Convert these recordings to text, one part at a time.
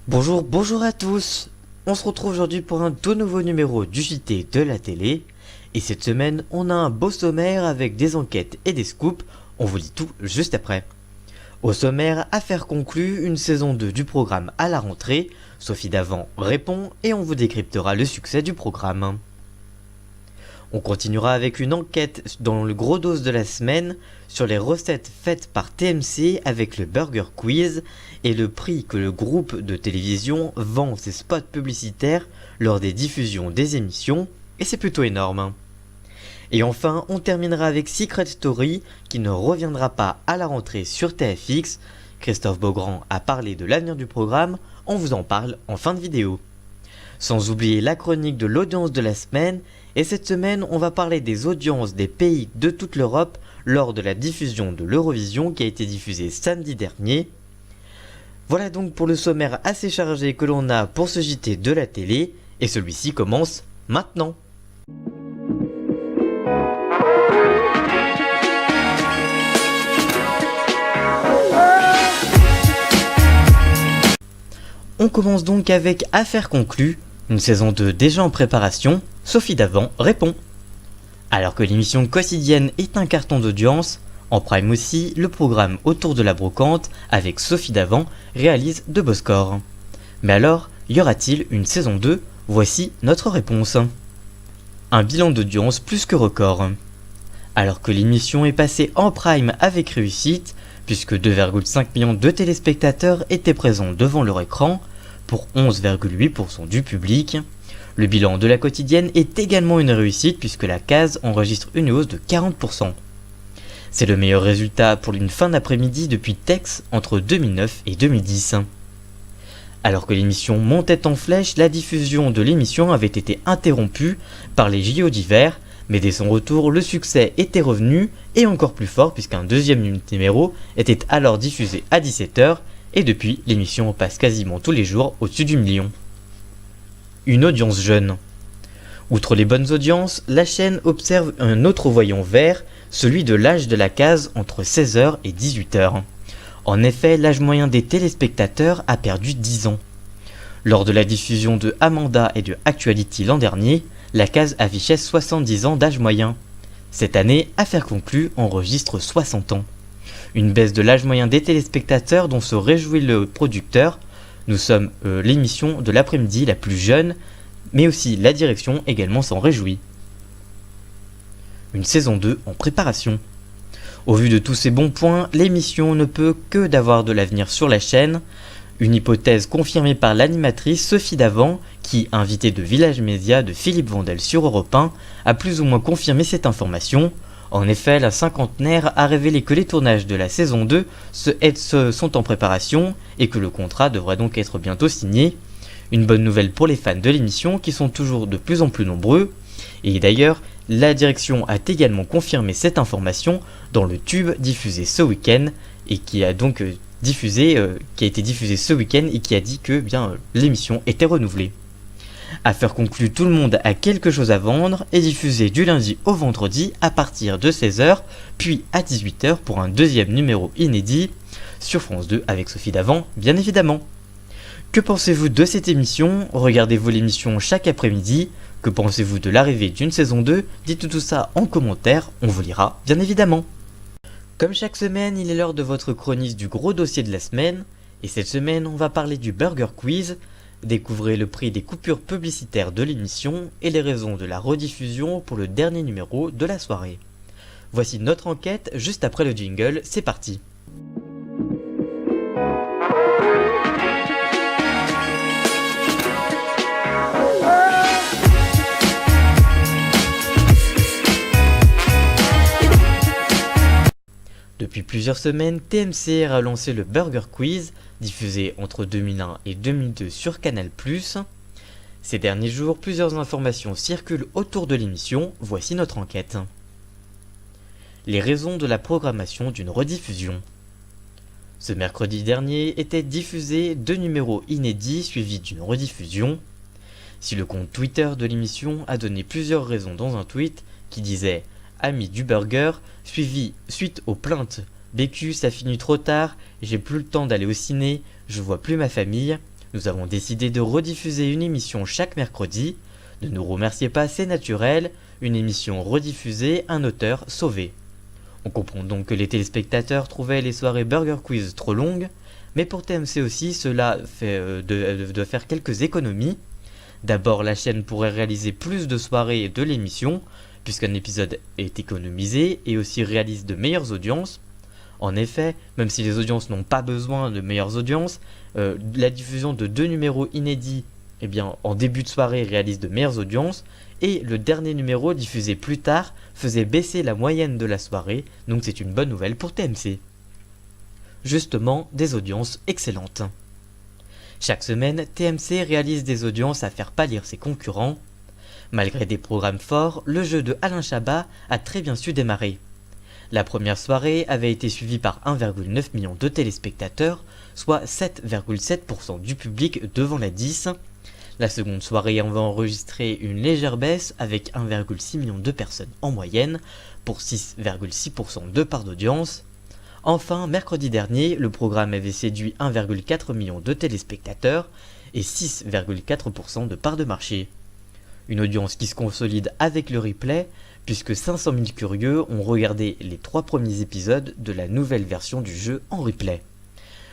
Bonjour à tous. On se retrouve aujourd'hui pour un tout nouveau numéro du JT de la télé. Et cette semaine, on a un beau sommaire avec des enquêtes et des scoops. On vous dit tout juste après. Au sommaire, affaire conclue, une saison 2 du programme à la rentrée. Sophie Davant répond et on vous décryptera le succès du programme. On continuera avec une enquête dans le gros dos de la semaine sur les recettes faites par TMC avec le Burger Quiz et le prix que le groupe de télévision vend ses spots publicitaires lors des diffusions des émissions, et c'est plutôt énorme. Et enfin, on terminera avec Secret Story qui ne reviendra pas à la rentrée sur TFX. Christophe Beaugrand a parlé de l'avenir du programme, on vous en parle en fin de vidéo. Sans oublier la chronique de l'audience de la semaine, et cette semaine on va parler des audiences des pays de toute l'Europe lors de la diffusion de l'Eurovision qui a été diffusée samedi dernier. Voilà donc pour le sommaire assez chargé que l'on a pour ce JT de la télé, et celui-ci commence maintenant. On commence donc avec Affaire conclue, une saison 2 déjà en préparation, Sophie Davant répond. Alors que l'émission quotidienne est un carton d'audience, en prime aussi, le programme Autour de la brocante avec Sophie Davant réalise de beaux scores. Mais alors, y aura-t-il une saison 2? Voici notre réponse. Un bilan d'audience plus que record. Alors que l'émission est passée en prime avec réussite, puisque 2,5 millions de téléspectateurs étaient présents devant leur écran, pour 11,8% du public, le bilan de la quotidienne est également une réussite puisque la case enregistre une hausse de 40%. C'est le meilleur résultat pour une fin d'après-midi depuis Tex entre 2009 et 2010. Alors que l'émission montait en flèche, la diffusion de l'émission avait été interrompue par les JO d'hiver, mais dès son retour, le succès était revenu et encore plus fort puisqu'un deuxième numéro était alors diffusé à 17h et depuis, l'émission passe quasiment tous les jours au-dessus du million. Une audience jeune. Outre les bonnes audiences, la chaîne observe un autre voyant vert, celui de l'âge de la case entre 16h et 18h. En effet, l'âge moyen des téléspectateurs a perdu 10 ans. Lors de la diffusion de Amanda et de Actuality l'an dernier, la case affichait 70 ans d'âge moyen. Cette année, Affaire conclue enregistre 60 ans. Une baisse de l'âge moyen des téléspectateurs dont se réjouit le producteur. Nous sommes l'émission de l'après-midi la plus jeune, mais aussi la direction également s'en réjouit. Une saison 2 en préparation. Au vu de tous ces bons points, l'émission ne peut que d'avoir de l'avenir sur la chaîne. Une hypothèse confirmée par l'animatrice Sophie Davant, qui, invitée de Village Média de Philippe Vandel sur Europe 1, a plus ou moins confirmé cette information. En effet, la cinquantenaire a révélé que les tournages de la saison 2 sont en préparation et que le contrat devrait donc être bientôt signé. Une bonne nouvelle pour les fans de l'émission qui sont toujours de plus en plus nombreux. Et d'ailleurs, la direction a également confirmé cette information dans le tube diffusé ce week-end et qui a donc été diffusé ce week-end et qui a dit que l'émission était renouvelée. Affaire conclue, tout le monde a quelque chose à vendre est diffusé du lundi au vendredi à partir de 16h, puis à 18h pour un deuxième numéro inédit sur France 2 avec Sophie Davant, bien évidemment. Que pensez-vous de cette émission? Regardez-vous l'émission chaque après-midi? Que pensez-vous de l'arrivée d'une saison 2? Dites tout ça en commentaire, on vous lira, bien évidemment. Comme chaque semaine, il est l'heure de votre chronique du gros dossier de la semaine, et cette semaine, on va parler du Burger Quiz. Découvrez le prix des coupures publicitaires de l'émission et les raisons de la rediffusion pour le dernier numéro de la soirée. Voici notre enquête juste après le jingle, c'est parti. Depuis plusieurs semaines, TMC a lancé le Burger Quiz, diffusé entre 2001 et 2002 sur Canal+. Ces derniers jours, plusieurs informations circulent autour de l'émission, voici notre enquête. Les raisons de la programmation d'une rediffusion. Ce mercredi dernier étaient diffusés 2 numéros inédits suivis d'une rediffusion. Si le compte Twitter de l'émission a donné plusieurs raisons dans un tweet qui disait « Amis du burger », suite aux plaintes « BQ ça finit trop tard, j'ai plus le temps d'aller au ciné, je vois plus ma famille », Nous avons décidé de rediffuser une émission chaque mercredi. Ne nous remerciez pas, c'est naturel, une émission rediffusée, un auteur sauvé. On comprend donc que les téléspectateurs trouvaient les soirées Burger Quiz trop longues, mais pour TMC aussi, cela fait de faire quelques économies. D'abord, la chaîne pourrait réaliser plus de soirées de l'émission, puisqu'un épisode est économisé et aussi réalise de meilleures audiences. En effet, même si les audiences n'ont pas besoin de meilleures audiences, la diffusion de 2 numéros inédits en début de soirée réalise de meilleures audiences, et le dernier numéro diffusé plus tard faisait baisser la moyenne de la soirée, donc c'est une bonne nouvelle pour TMC. Justement, des audiences excellentes. Chaque semaine, TMC réalise des audiences à faire pâlir ses concurrents. Malgré des programmes forts, le jeu de Alain Chabat a très bien su démarrer. La première soirée avait été suivie par 1,9 million de téléspectateurs, soit 7,7% du public devant la 10. La seconde soirée en va enregistrer une légère baisse avec 1,6 million de personnes en moyenne, pour 6,6% de part d'audience. Enfin, mercredi dernier, le programme avait séduit 1,4 million de téléspectateurs et 6,4% de part de marché. Une audience qui se consolide avec le replay, puisque 500 000 curieux ont regardé les 3 premiers épisodes de la nouvelle version du jeu en replay.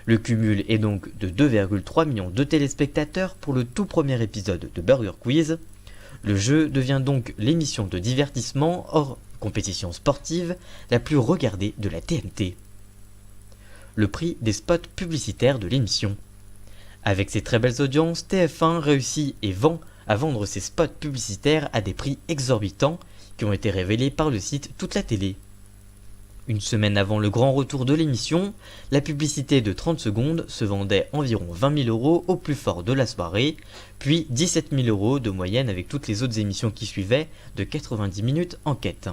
Le cumul est donc de 2,3 millions de téléspectateurs pour le tout premier épisode de Burger Quiz. Le jeu devient donc l'émission de divertissement hors compétition sportive la plus regardée de la TNT. Le prix des spots publicitaires de l'émission. Avec ses très belles audiences, TF1 réussit et à vendre ses spots publicitaires à des prix exorbitants qui ont été révélés par le site Toute la Télé. Une semaine avant le grand retour de l'émission, la publicité de 30 secondes se vendait environ 20 000 € au plus fort de la soirée, puis 17 000 € de moyenne avec toutes les autres émissions qui suivaient de 90 minutes en quête.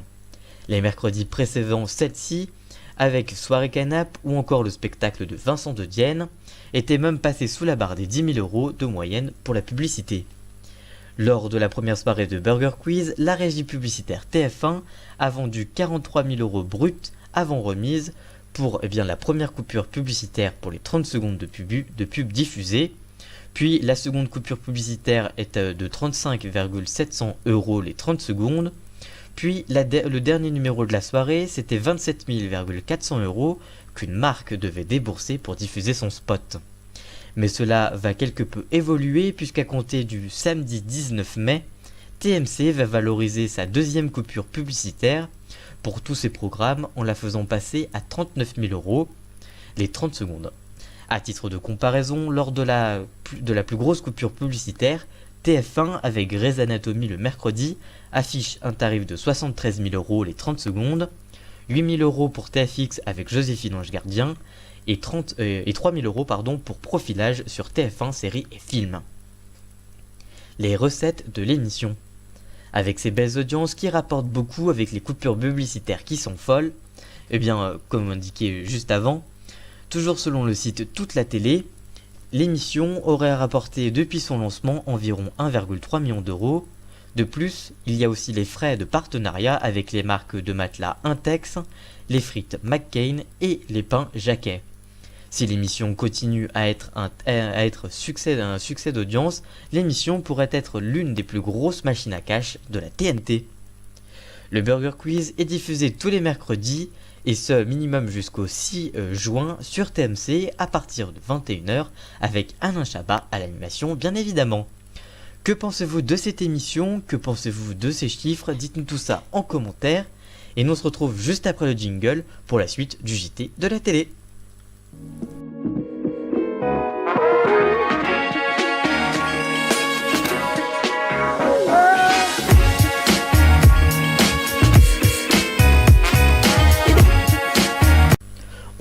Les mercredis précédents celle-ci, avec Soirée Canap ou encore le spectacle de Vincent de Dienne, étaient même passés sous la barre des 10 000 € de moyenne pour la publicité. Lors de la première soirée de Burger Quiz, la régie publicitaire TF1 a vendu 43 000 € bruts avant remise pour la première coupure publicitaire pour les 30 secondes de pub diffusée. Puis la seconde coupure publicitaire est de 35,700 € les 30 secondes. Puis le dernier numéro de la soirée, c'était 27 400 € qu'une marque devait débourser pour diffuser son spot. Mais cela va quelque peu évoluer puisqu'à compter du samedi 19 mai, TMC va valoriser sa deuxième coupure publicitaire pour tous ses programmes en la faisant passer à 39 000 € les 30 secondes. À titre de comparaison, lors de la plus grosse coupure publicitaire, TF1 avec Grey's Anatomy le mercredi affiche un tarif de 73 000 € les 30 secondes, 8 000 € pour TFX avec Joséphine Ange Gardien et 3 000 € pour Profilage sur TF1 séries et films. Les recettes de l'émission. Avec ses belles audiences qui rapportent beaucoup avec les coupures publicitaires qui sont folles, comme indiqué juste avant, toujours selon le site Toute la Télé, l'émission aurait rapporté depuis son lancement environ 1,3 million d'euros. De plus, il y a aussi les frais de partenariat avec les marques de matelas Intex, les frites McCain et les pains Jacquet. Si l'émission continue à être un succès d'audience, l'émission pourrait être l'une des plus grosses machines à cash de la TNT. Le Burger Quiz est diffusé tous les mercredis, et ce minimum jusqu'au 6 juin sur TMC à partir de 21h avec Alain Chabat à l'animation bien évidemment. Que pensez-vous de cette émission? Que pensez-vous de ces chiffres? Dites-nous tout ça en commentaire et nous on se retrouve juste après le jingle pour la suite du JT de la télé.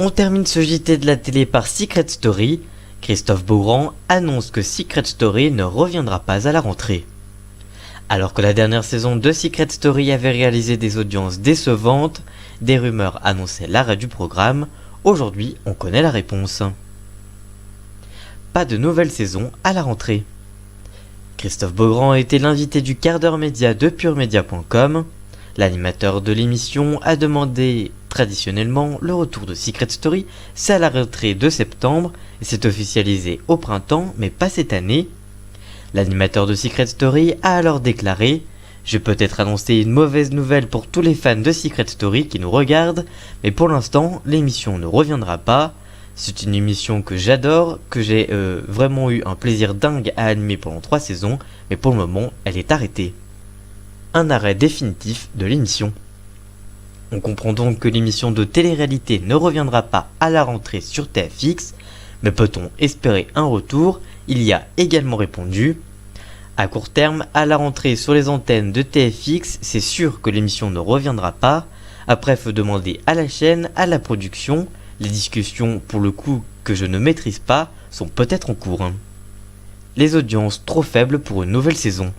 On termine ce JT de la télé par Secret Story. Christophe Beaugrand annonce que Secret Story ne reviendra pas à la rentrée. Alors que la dernière saison de Secret Story avait réalisé des audiences décevantes, des rumeurs annonçaient l'arrêt du programme. Aujourd'hui, on connaît la réponse. Pas de nouvelle saison à la rentrée. Christophe Beaugrand était l'invité du quart d'heure média de puremedia.com. L'animateur de l'émission a demandé traditionnellement, le retour de Secret Story, c'est à la rentrée de septembre et c'est officialisé au printemps, mais pas cette année. L'animateur de Secret Story a alors déclaré « Je peux peut-être annoncer une mauvaise nouvelle pour tous les fans de Secret Story qui nous regardent, mais pour l'instant, l'émission ne reviendra pas. C'est une émission que j'adore, que j'ai vraiment eu un plaisir dingue à animer pendant 3 saisons, mais pour le moment, elle est arrêtée. » Un arrêt définitif de l'émission. On comprend donc que l'émission de télé-réalité ne reviendra pas à la rentrée sur TFX, mais peut-on espérer un retour? Il y a également répondu. À court terme, à la rentrée sur les antennes de TFX, c'est sûr que l'émission ne reviendra pas. Après, faut demander à la chaîne, à la production. Les discussions, pour le coup, que je ne maîtrise pas, sont peut-être en cours. Les audiences trop faibles pour une nouvelle saison.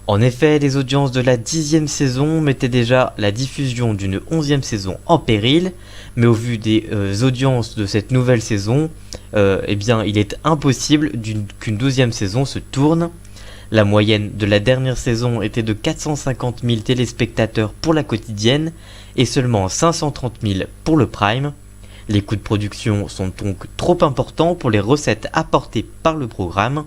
En effet, les audiences de la 10e saison mettaient déjà la diffusion d'une 11e saison en péril, mais au vu des audiences de cette nouvelle saison, eh bien, il est impossible qu'une 12e saison se tourne. La moyenne de la dernière saison était de 450 000 téléspectateurs pour la quotidienne et seulement 530 000 pour le prime. Les coûts de production sont donc trop importants pour les recettes apportées par le programme.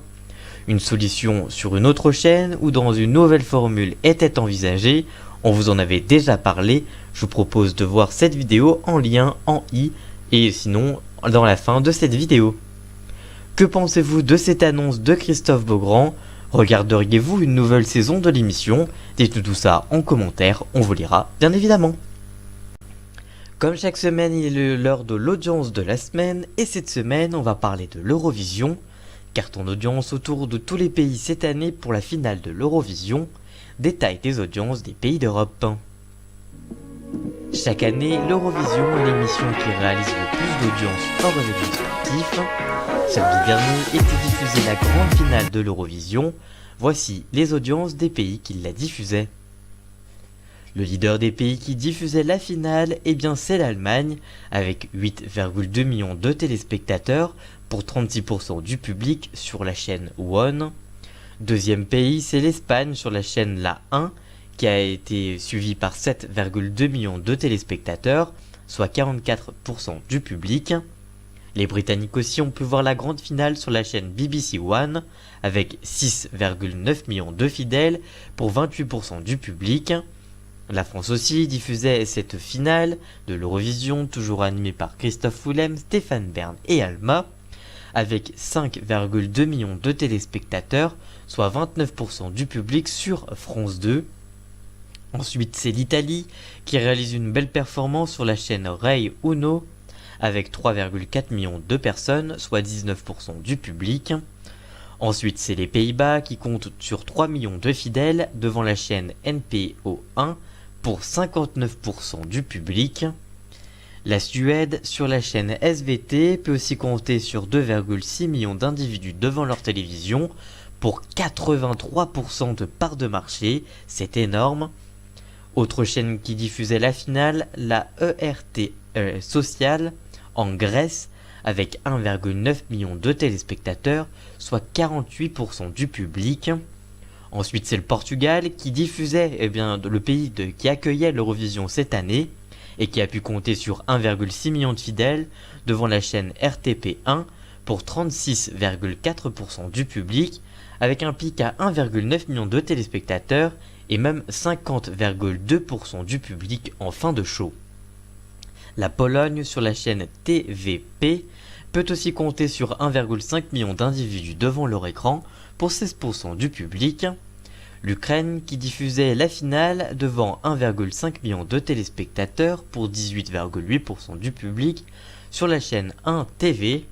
Une solution sur une autre chaîne ou dans une nouvelle formule était envisagée, on vous en avait déjà parlé, je vous propose de voir cette vidéo en lien en i et sinon dans la fin de cette vidéo. Que pensez-vous de cette annonce de Christophe Beaugrand? Regarderiez-vous une nouvelle saison de l'émission? Dites-nous tout ça en commentaire, on vous lira bien évidemment. Comme chaque semaine, il est l'heure de l'audience de la semaine et cette semaine on va parler de l'Eurovision. Carton d'audience autour de tous les pays cette année pour la finale de l'Eurovision. Détail des audiences des pays d'Europe. Chaque année, l'Eurovision est l'émission qui réalise le plus d'audience hors événements sportifs. Samedi dernier était diffusée la grande finale de l'Eurovision. Voici les audiences des pays qui la diffusaient. Le leader des pays qui diffusait la finale, eh bien c'est l'Allemagne, avec 8,2 millions de téléspectateurs pour 36% du public sur la chaîne One. Deuxième pays, c'est l'Espagne sur la chaîne La 1, qui a été suivi par 7,2 millions de téléspectateurs, soit 44% du public. Les Britanniques aussi ont pu voir la grande finale sur la chaîne BBC One, avec 6,9 millions de fidèles pour 28% du public. La France aussi diffusait cette finale de l'Eurovision, toujours animée par Christophe Willem, Stéphane Bern et Alma, avec 5,2 millions de téléspectateurs, soit 29% du public sur France 2. Ensuite, c'est l'Italie qui réalise une belle performance sur la chaîne Rai Uno, avec 3,4 millions de personnes, soit 19% du public. Ensuite, c'est les Pays-Bas qui comptent sur 3 millions de fidèles devant la chaîne NPO1 pour 59% du public. La Suède sur la chaîne SVT peut aussi compter sur 2,6 millions d'individus devant leur télévision pour 83% de part de marché, c'est énorme. Autre chaîne qui diffusait la finale, la ERT Social en Grèce avec 1,9 million de téléspectateurs, soit 48% du public. Ensuite, c'est le Portugal qui diffusait le pays qui accueillait l'Eurovision cette année et qui a pu compter sur 1,6 million de fidèles devant la chaîne RTP1 pour 36,4% du public, avec un pic à 1,9 million de téléspectateurs et même 50,2% du public en fin de show. La Pologne sur la chaîne TVP peut aussi compter sur 1,5 million d'individus devant leur écran pour 16% du public. L'Ukraine qui diffusait la finale devant 1,5 million de téléspectateurs pour 18,8% du public sur la chaîne 1 TV.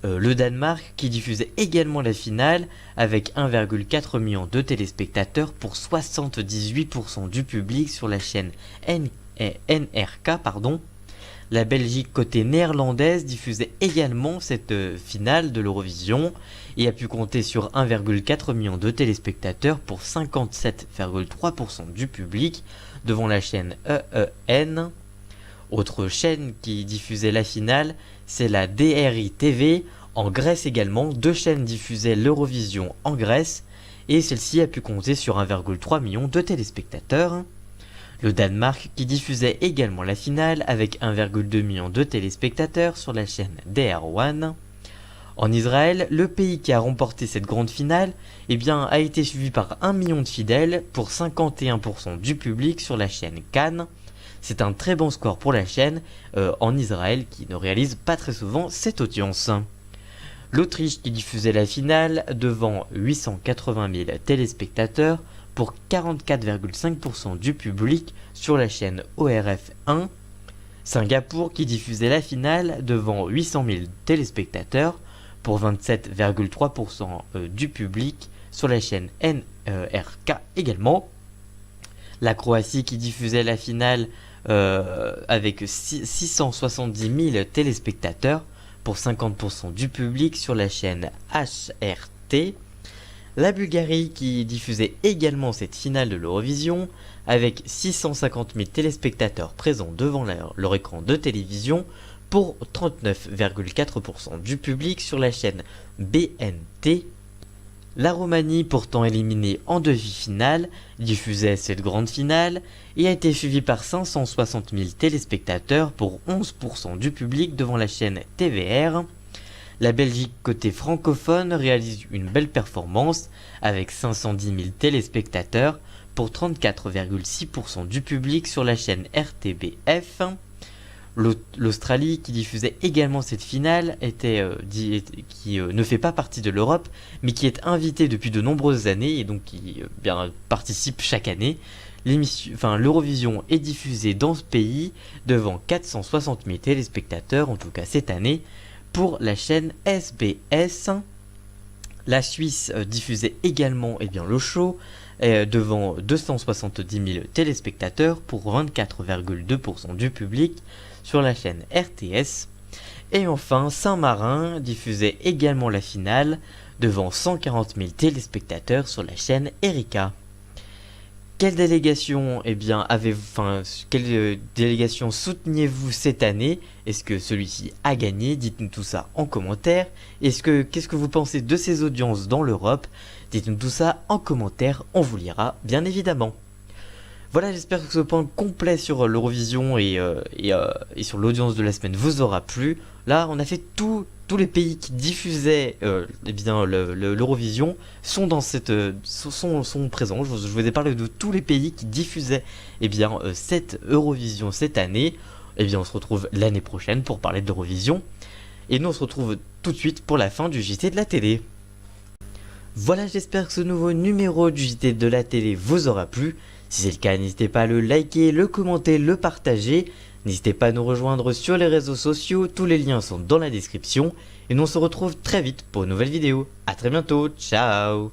Le Danemark qui diffusait également la finale avec 1,4 million de téléspectateurs pour 78% du public sur la chaîne NRK. La Belgique côté néerlandaise diffusait également cette finale de l'Eurovision et a pu compter sur 1,4 million de téléspectateurs pour 57,3% du public devant la chaîne EEN. Autre chaîne qui diffusait la finale, c'est la DRI TV. En Grèce également, 2 chaînes diffusaient l'Eurovision en Grèce et celle-ci a pu compter sur 1,3 million de téléspectateurs. Le Danemark qui diffusait également la finale avec 1,2 million de téléspectateurs sur la chaîne DR1. En Israël, le pays qui a remporté cette grande finale a été suivi par 1 million de fidèles pour 51% du public sur la chaîne Cannes. C'est un très bon score pour la chaîne en Israël qui ne réalise pas très souvent cette audience. L'Autriche qui diffusait la finale devant 880 000 téléspectateurs pour 44,5% du public sur la chaîne ORF 1. Singapour qui diffusait la finale devant 800 000 téléspectateurs pour 27,3% du public sur la chaîne NRK également. La Croatie qui diffusait la finale avec 670 000 téléspectateurs pour 50% du public sur la chaîne HRT. La Bulgarie qui diffusait également cette finale de l'Eurovision avec 650 000 téléspectateurs présents devant leur écran de télévision pour 39,4% du public sur la chaîne BNT. La Roumanie, pourtant éliminée en demi-finale, diffusait cette grande finale et a été suivie par 560 000 téléspectateurs pour 11% du public devant la chaîne TVR. La Belgique côté francophone réalise une belle performance avec 510 000 téléspectateurs pour 34,6% du public sur la chaîne RTBF. L'Australie qui diffusait également cette finale qui ne fait pas partie de l'Europe mais qui est invitée depuis de nombreuses années et donc qui participe chaque année. L'Eurovision est diffusée dans ce pays devant 460 000 téléspectateurs en tout cas cette année pour la chaîne SBS. La Suisse diffusait également le show devant 270 000 téléspectateurs pour 24,2% du public sur la chaîne RTS. Et enfin, Saint-Marin diffusait également la finale devant 140 000 téléspectateurs sur la chaîne Erika. Quelle délégation quelle délégation souteniez-vous cette année? Est-ce que celui-ci a gagné? Dites-nous tout ça en commentaire. Qu'est-ce que vous pensez de ces audiences dans l'Europe? Dites-nous tout ça en commentaire, on vous lira bien évidemment. Voilà, j'espère que ce point complet sur l'Eurovision et sur l'audience de la semaine vous aura plu. Là, on a fait tous les pays qui diffusaient l'Eurovision sont présents. Je vous ai parlé de tous les pays qui diffusaient cette Eurovision cette année. On se retrouve l'année prochaine pour parler de l'Eurovision. Et nous, on se retrouve tout de suite pour la fin du JT de la télé. Voilà, j'espère que ce nouveau numéro du JT de la télé vous aura plu. Si c'est le cas, n'hésitez pas à le liker, le commenter, le partager. N'hésitez pas à nous rejoindre sur les réseaux sociaux, tous les liens sont dans la description. Et nous on se retrouve très vite pour une nouvelle vidéo. A très bientôt, ciao.